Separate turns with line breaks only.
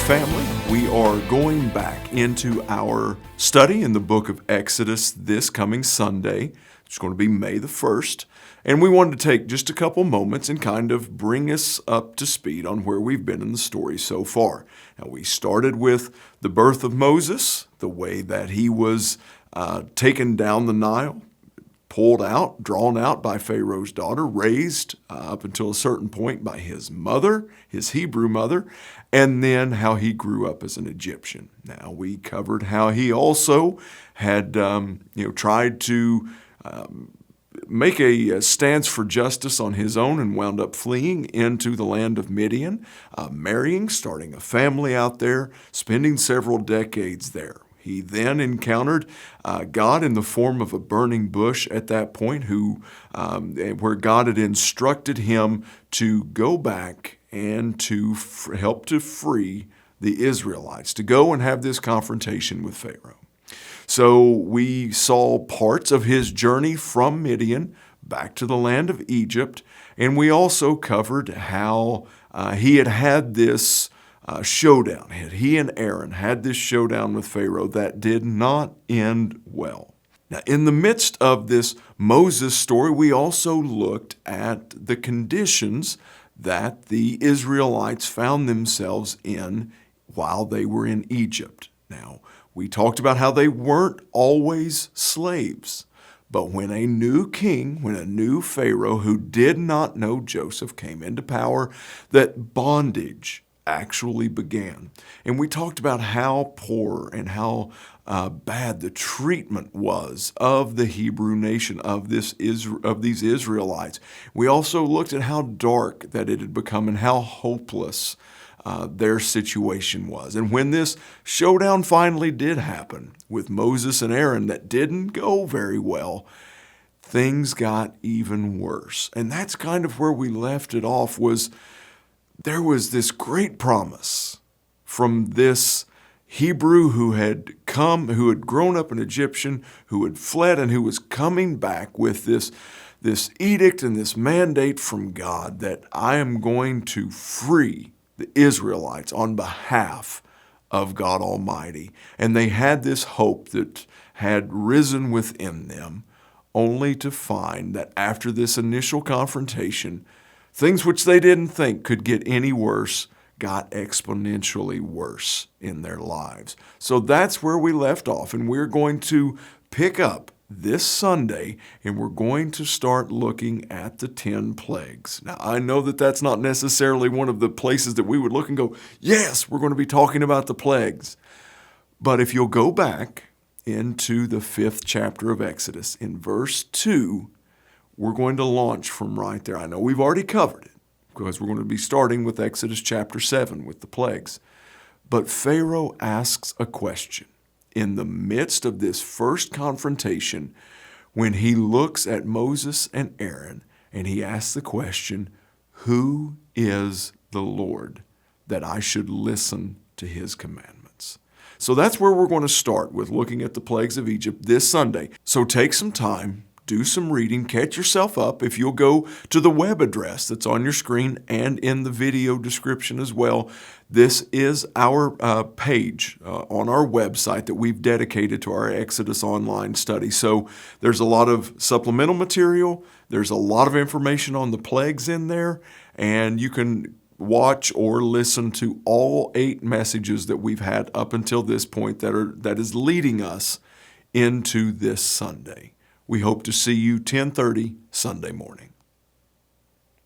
family. We are going back into our study in the book of Exodus this coming Sunday. It's going to be May the 1st. And we wanted to take just a couple moments and kind of bring us up to speed on where we've been in the story so far. Now, we started with the birth of Moses, the way that he was taken down the Nile, pulled out, drawn out by Pharaoh's daughter, raised up until a certain point by his mother, his Hebrew mother, and then how he grew up as an Egyptian. Now, we covered how he also had tried to make a stance for justice on his own and wound up fleeing into the land of Midian, marrying, starting a family out there, spending several decades there. He then encountered God in the form of a burning bush at that point, where God had instructed him to go back and to help to free the Israelites, to go and have this confrontation with Pharaoh. So we saw parts of his journey from Midian back to the land of Egypt, and we also covered how he had this showdown. He and Aaron had this showdown with Pharaoh that did not end well. Now, in the midst of this Moses story, we also looked at the conditions that the Israelites found themselves in while they were in Egypt. Now, we talked about how they weren't always slaves, but when a new king, when a new Pharaoh who did not know Joseph came into power, that bondage actually began. And we talked about how poor and how bad the treatment was of the Hebrew nation, of these Israelites. We also looked at how dark that it had become and how hopeless their situation was. And when this showdown finally did happen with Moses and Aaron that didn't go very well, things got even worse. And that's kind of where we left it off. There was this great promise from this Hebrew who had grown up an Egyptian, who had fled and who was coming back with this edict and this mandate from God that I am going to free the Israelites on behalf of God Almighty. And they had this hope that had risen within them, only to find that after this initial confrontation, things which they didn't think could get any worse got exponentially worse in their lives. So that's where we left off, and we're going to pick up this Sunday, and we're going to start looking at the 10 plagues. Now, I know that that's not necessarily one of the places that we would look and go, yes, we're going to be talking about the plagues. But if you'll go back into the 5th chapter of Exodus, in verse 2, we're going to launch from right there. I know we've already covered it because we're going to be starting with Exodus chapter 7 with the plagues. But Pharaoh asks a question in the midst of this first confrontation when he looks at Moses and Aaron and he asks the question, who is the Lord that I should listen to his commandments? So that's where we're going to start with looking at the plagues of Egypt this Sunday. So take some time, do some reading, catch yourself up. If you'll go to the web address that's on your screen and in the video description as well, this is our page on our website that we've dedicated to our Exodus online study. So there's a lot of supplemental material. There's a lot of information on the plagues in there, and you can watch or listen to all 8 messages that we've had up until this point that is leading us into this Sunday. We hope to see you 10:30 Sunday morning.